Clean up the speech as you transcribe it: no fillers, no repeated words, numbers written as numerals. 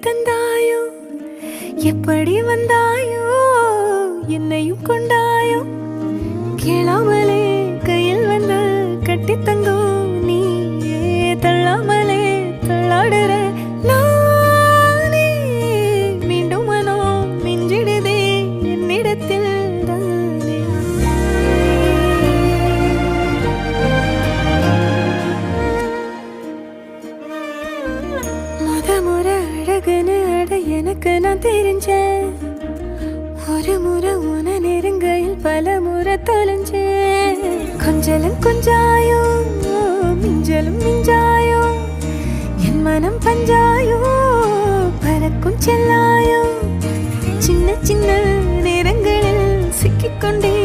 தந்தாயோ எப்படி வந்தாயோ என்னையும் கொண்டாயோ கேளாமலே கையில் வந்து கட்டி தங்கும் நீயே தள்ளாமலே தள்ளாடுற நானே மீண்டும் மனோ மிஞ்சிடுதே என்னிடத்தில் தானே முறை அழகுன்னு அட எனக்கு நான் தெரிஞ்சேன் ஒரு முறை உன நெருங்கையில் பல முறை தொலைஞ்சேன் கொஞ்சலும் கொஞ்சாயோ மிஞ்சலும் மிஞ்சாயோ என் மனம் பஞ்சாயோ பறக்கும் செல்லாயோ சின்ன சின்ன நேரங்களில் சிக்கிக்கொண்டே